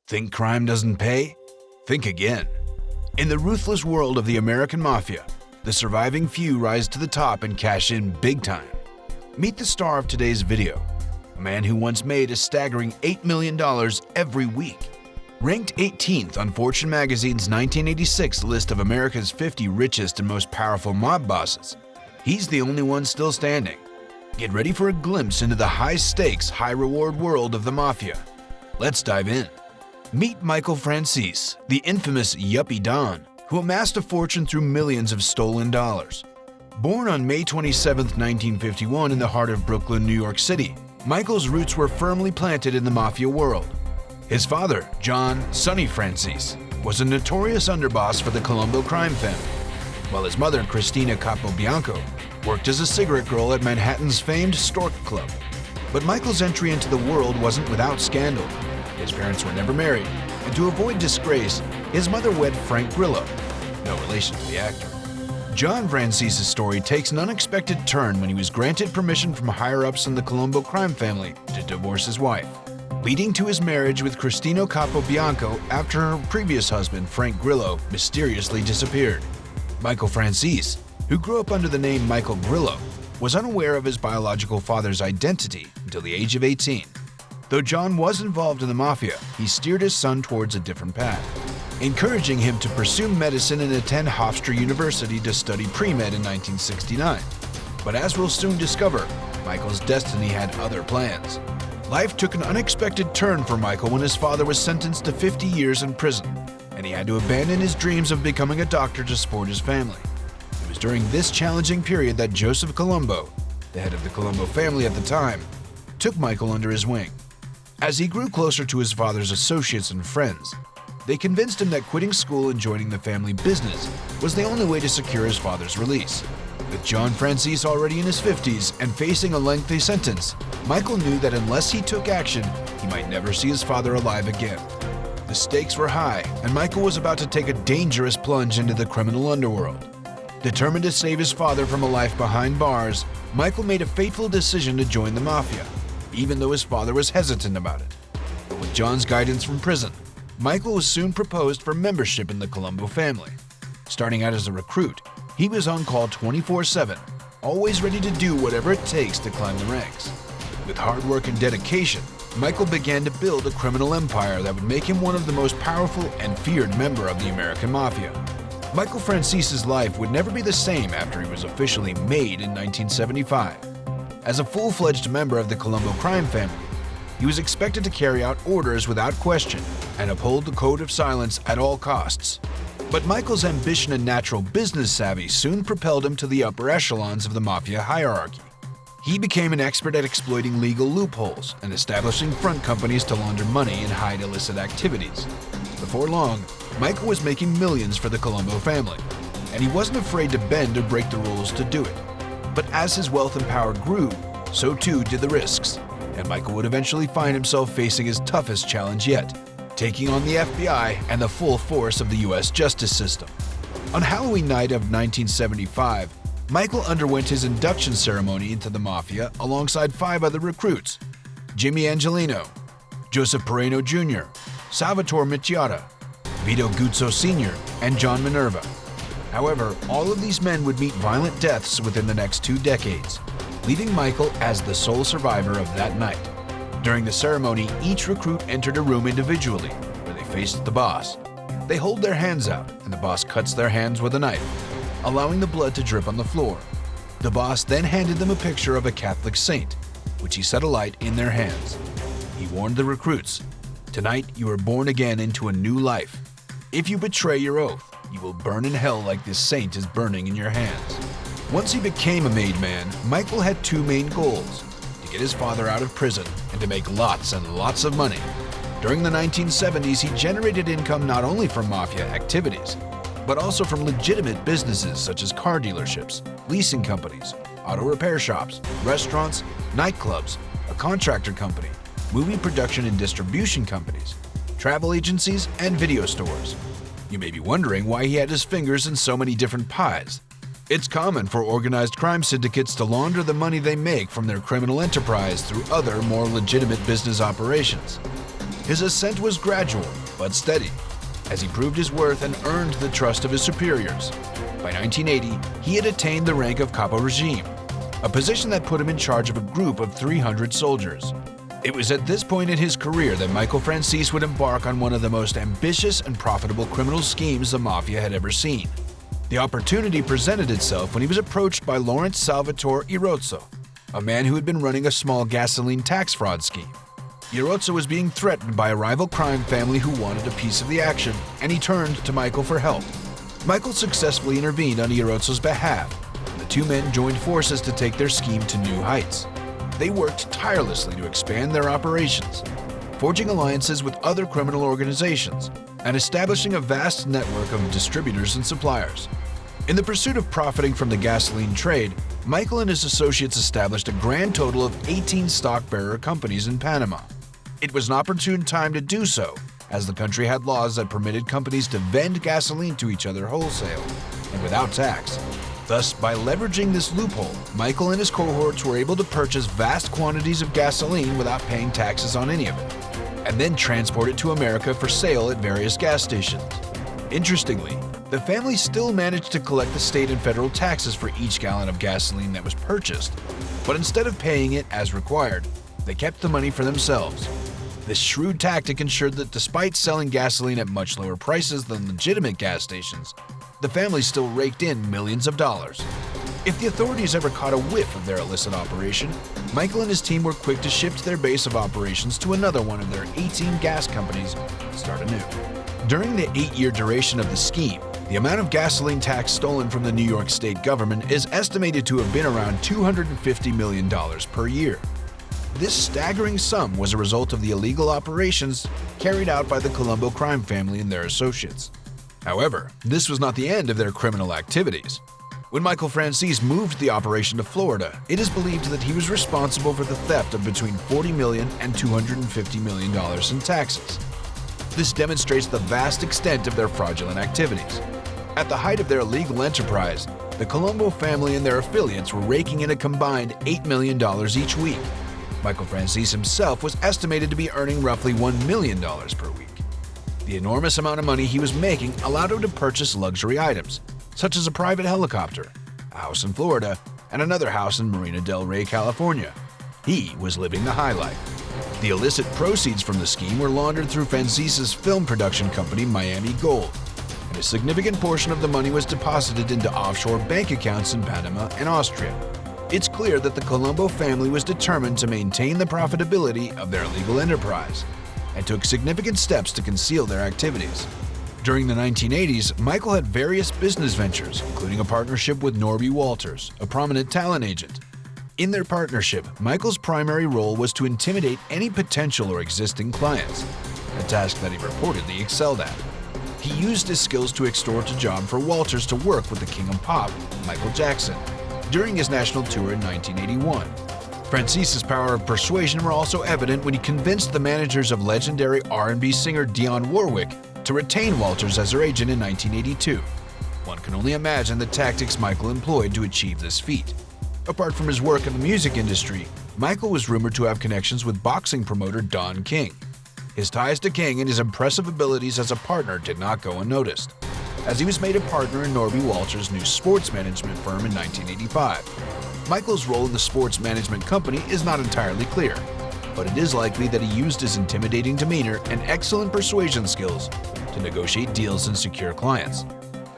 Think crime doesn't pay? Think again. In the ruthless world of the American Mafia, the surviving few rise to the top and cash in big time. Meet the star of today's video, a man who once made a staggering $8 million every week. Ranked 18th on Fortune magazine's 1986 list of America's 50 richest and most powerful mob bosses, he's the only one still standing. Get ready for a glimpse into the high-stakes, high-reward world of the Mafia. Let's dive in. Meet Michael Franzese, the infamous Yuppie Don, who amassed a fortune through millions of stolen dollars. Born on May 27, 1951 in the heart of Brooklyn, New York City, Michael's roots were firmly planted in the Mafia world. His father, Sonny Franzese, was a notorious underboss for the Columbo crime family, while his mother, Cristina Capobianco, worked as a cigarette girl at Manhattan's famed Stork Club. But Michael's entry into the world wasn't without scandal. His parents were never married, and to avoid disgrace, his mother wed Frank Grillo, no relation to the actor. John Franzese's story takes an unexpected turn when he was granted permission from higher-ups in the Columbo crime family to divorce his wife, leading to his marriage with Cristina Capobianco after her previous husband, Frank Grillo, mysteriously disappeared. Michael Franzese, who grew up under the name Michael Grillo, was unaware of his biological father's identity until the age of 18. Though John was involved in the Mafia, he steered his son towards a different path, encouraging him to pursue medicine and attend Hofstra University to study pre-med in 1969. But as we'll soon discover, Michael's destiny had other plans. Life took an unexpected turn for Michael when his father was sentenced to 50 years in prison, and he had to abandon his dreams of becoming a doctor to support his family. It was during this challenging period that Joseph Columbo, the head of the Columbo family at the time, took Michael under his wing. As he grew closer to his father's associates and friends, they convinced him that quitting school and joining the family business was the only way to secure his father's release. With John Franzese already in his 50s and facing a lengthy sentence, Michael knew that unless he took action, he might never see his father alive again. The stakes were high, and Michael was about to take a dangerous plunge into the criminal underworld. Determined to save his father from a life behind bars, Michael made a fateful decision to join the Mafia, even though his father was hesitant about it. But with John's guidance from prison, Michael was soon proposed for membership in the Columbo family. Starting out as a recruit, he was on call 24/7, always ready to do whatever it takes to climb the ranks. With hard work and dedication, Michael began to build a criminal empire that would make him one of the most powerful and feared member of the American Mafia. Michael Franzese's life would never be the same after he was officially made in 1975. As a full-fledged member of the Columbo crime family, he was expected to carry out orders without question and uphold the code of silence at all costs. But Michael's ambition and natural business savvy soon propelled him to the upper echelons of the Mafia hierarchy. He became an expert at exploiting legal loopholes and establishing front companies to launder money and hide illicit activities. Before long, Michael was making millions for the Columbo family, and he wasn't afraid to bend or break the rules to do it. But as his wealth and power grew, so too did the risks, and Michael would eventually find himself facing his toughest challenge yet, taking on the FBI and the full force of the U.S. justice system. On Halloween night of 1975, Michael underwent his induction ceremony into the Mafia alongside 5 other recruits: Jimmy Angelino, Joseph Pereno Jr., Salvatore Michiata, Vito Guzzo Sr., and John Minerva. However, all of these men would meet violent deaths within the next 2 decades, leaving Michael as the sole survivor of that night. During the ceremony, each recruit entered a room individually, where they faced the boss. They hold their hands out, and the boss cuts their hands with a knife, allowing the blood to drip on the floor. The boss then handed them a picture of a Catholic saint, which he set alight in their hands. He warned the recruits, "Tonight you are born again into a new life. If you betray your oath, you will burn in hell like this saint is burning in your hands." Once he became a made man, Michael had 2 main goals: to get his father out of prison and to make lots and lots of money. During the 1970s, he generated income not only from Mafia activities, but also from legitimate businesses such as car dealerships, leasing companies, auto repair shops, restaurants, nightclubs, a contractor company, movie production and distribution companies, travel agencies, and video stores. You may be wondering why he had his fingers in so many different pies. It's common for organized crime syndicates to launder the money they make from their criminal enterprise through other, more legitimate business operations. His ascent was gradual but steady, as he proved his worth and earned the trust of his superiors. By 1980, he had attained the rank of Capo Regime, a position that put him in charge of a group of 300 soldiers. It was at this point in his career that Michael Franzese would embark on one of the most ambitious and profitable criminal schemes the Mafia had ever seen. The opportunity presented itself when he was approached by Lawrence Salvatore Irozzo, a man who had been running a small gasoline tax fraud scheme. Irozzo was being threatened by a rival crime family who wanted a piece of the action, and he turned to Michael for help. Michael successfully intervened on Irozzo's behalf, and the two men joined forces to take their scheme to new heights. They worked tirelessly to expand their operations, forging alliances with other criminal organizations and establishing a vast network of distributors and suppliers. In the pursuit of profiting from the gasoline trade, Michael and his associates established a grand total of 18 stock-bearer companies in Panama. It was an opportune time to do so, as the country had laws that permitted companies to vend gasoline to each other wholesale and without tax. Thus, by leveraging this loophole, Michael and his cohorts were able to purchase vast quantities of gasoline without paying taxes on any of it, and then transport it to America for sale at various gas stations. Interestingly, the family still managed to collect the state and federal taxes for each gallon of gasoline that was purchased, but instead of paying it as required, they kept the money for themselves. This shrewd tactic ensured that despite selling gasoline at much lower prices than legitimate gas stations, the family still raked in millions of dollars. If the authorities ever caught a whiff of their illicit operation, Michael and his team were quick to shift their base of operations to another one of their 18 gas companies and start anew. During the 8-year duration of the scheme, the amount of gasoline tax stolen from the New York state government is estimated to have been around $250 million per year. This staggering sum was a result of the illegal operations carried out by the Columbo crime family and their associates. However, this was not the end of their criminal activities. When Michael Franzese moved the operation to Florida, it is believed that he was responsible for the theft of between $40 million and $250 million in taxes. This demonstrates the vast extent of their fraudulent activities. At the height of their illegal enterprise, the Columbo family and their affiliates were raking in a combined $8 million each week. Michael Franzese himself was estimated to be earning roughly $1 million per week. The enormous amount of money he was making allowed him to purchase luxury items, such as a private helicopter, a house in Florida, and another house in Marina del Rey, California. He was living the high life. The illicit proceeds from the scheme were laundered through Franzese's film production company, Miami Gold, and a significant portion of the money was deposited into offshore bank accounts in Panama and Austria. It's clear that the Columbo family was determined to maintain the profitability of their illegal enterprise and took significant steps to conceal their activities. During the 1980s, Michael had various business ventures, including a partnership with Norby Walters, a prominent talent agent. In their partnership, Michael's primary role was to intimidate any potential or existing clients, a task that he reportedly excelled at. He used his skills to extort a job for Walters to work with the King of Pop, Michael Jackson, during his national tour in 1981. Franzese's power of persuasion were also evident when he convinced the managers of legendary R&B singer Dionne Warwick to retain Walters as their agent in 1982. One can only imagine the tactics Michael employed to achieve this feat. Apart from his work in the music industry, Michael was rumored to have connections with boxing promoter Don King. His ties to King and his impressive abilities as a partner did not go unnoticed, as he was made a partner in Norby Walters' new sports management firm in 1985. Michael's role in the sports management company is not entirely clear, but it is likely that he used his intimidating demeanor and excellent persuasion skills to negotiate deals and secure clients.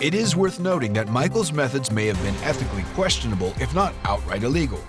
It is worth noting that Michael's methods may have been ethically questionable, if not outright illegal.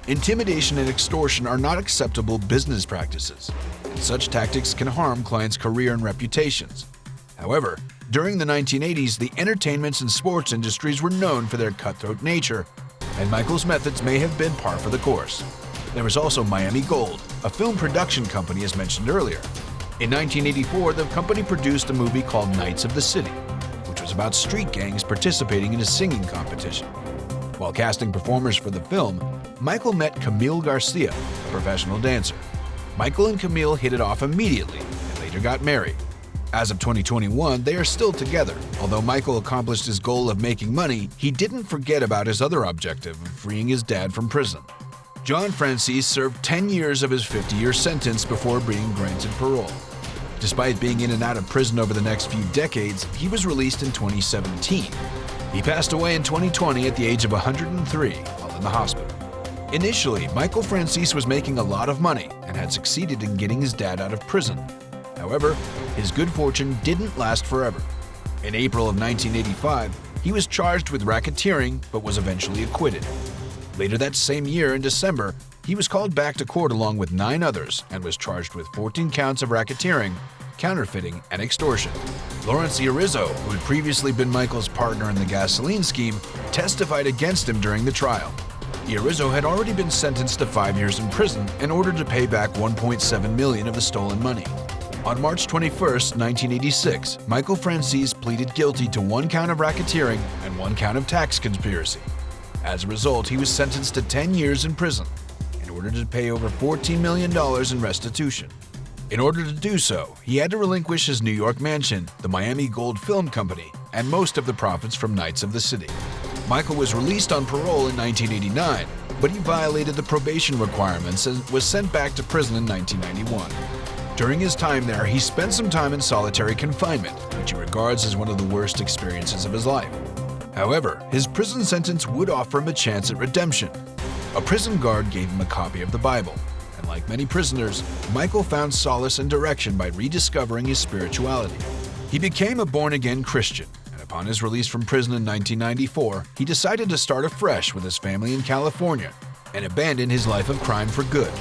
Intimidation and extortion are not acceptable business practices, and such tactics can harm clients' career and reputations. However, during the 1980s, the entertainment and sports industries were known for their cutthroat nature, and Michael's methods may have been par for the course. There was also Miami Gold, a film production company as mentioned earlier. In 1984, the company produced a movie called Knights of the City, which was about street gangs participating in a singing competition. While casting performers for the film, Michael met Camille Garcia, a professional dancer. Michael and Camille hit it off immediately and later got married. As of 2021, they are still together. Although Michael accomplished his goal of making money, he didn't forget about his other objective of freeing his dad from prison. John Franzese served 10 years of his 50-year sentence before being granted parole. Despite being in and out of prison over the next few decades, he was released in 2017. He passed away in 2020 at the age of 103 while in the hospital. Initially, Michael Franzese was making a lot of money and had succeeded in getting his dad out of prison. However, his good fortune didn't last forever. In April of 1985, he was charged with racketeering but was eventually acquitted. Later that same year, in December, he was called back to court along with 9 others and was charged with 14 counts of racketeering, counterfeiting, and extortion. Lawrence Irizzo, who had previously been Michael's partner in the gasoline scheme, testified against him during the trial. Irizzo had already been sentenced to 5 years in prison and ordered to pay back $1.7 million of the stolen money. On March 21, 1986, Michael Franzese pleaded guilty to 1 count of racketeering and 1 count of tax conspiracy. As a result, he was sentenced to 10 years in prison in order to pay over $14 million in restitution. In order to do so, he had to relinquish his New York mansion, the Miami Gold Film Company, and most of the profits from Knights of the City. Michael was released on parole in 1989, but he violated the probation requirements and was sent back to prison in 1991. During his time there, he spent some time in solitary confinement, which he regards as one of the worst experiences of his life. However, his prison sentence would offer him a chance at redemption. A prison guard gave him a copy of the Bible, and like many prisoners, Michael found solace and direction by rediscovering his spirituality. He became a born-again Christian, and upon his release from prison in 1994, he decided to start afresh with his family in California and abandon his life of crime for good.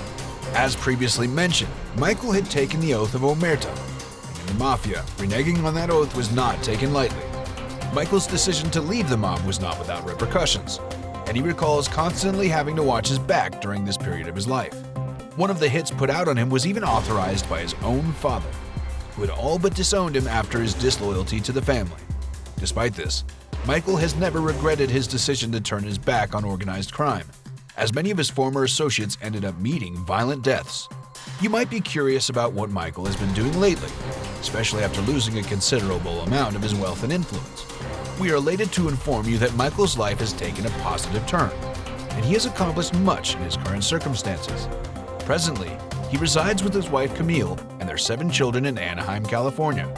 As previously mentioned, Michael had taken the oath of omerta, and in the Mafia, reneging on that oath was not taken lightly. Michael's decision to leave the mob was not without repercussions, and he recalls constantly having to watch his back during this period of his life. One of the hits put out on him was even authorized by his own father, who had all but disowned him after his disloyalty to the family. Despite this, Michael has never regretted his decision to turn his back on organized crime, as many of his former associates ended up meeting violent deaths. You might be curious about what Michael has been doing lately, especially after losing a considerable amount of his wealth and influence. We are elated to inform you that Michael's life has taken a positive turn, and he has accomplished much in his current circumstances. Presently, he resides with his wife Camille and their 7 children in Anaheim, California.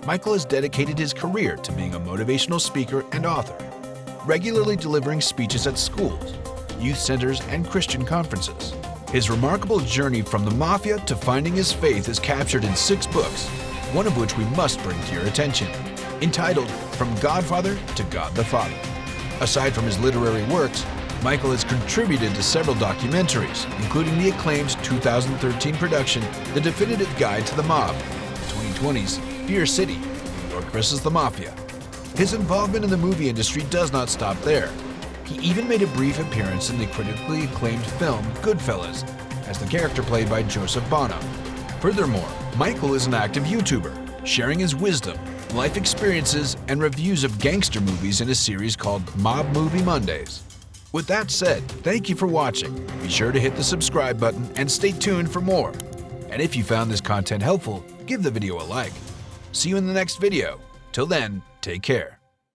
Michael has dedicated his career to being a motivational speaker and author, regularly delivering speeches at schools, youth centers, and Christian conferences. His remarkable journey from the Mafia to finding his faith is captured in 6 books, one of which we must bring to your attention, entitled From Godfather to God the Father. Aside from his literary works, Michael has contributed to several documentaries, including the acclaimed 2013 production, The Definitive Guide to the Mob, 2020's Fear City, New York vs. the Mafia. His involvement in the movie industry does not stop there. He even made a brief appearance in the critically acclaimed film Goodfellas, as the character played by Joseph Bono. Furthermore, Michael is an active YouTuber, sharing his wisdom, life experiences, and reviews of gangster movies in a series called Mob Movie Mondays. With that said, thank you for watching. Be sure to hit the subscribe button and stay tuned for more. And if you found this content helpful, give the video a like. See you in the next video. Till then, take care.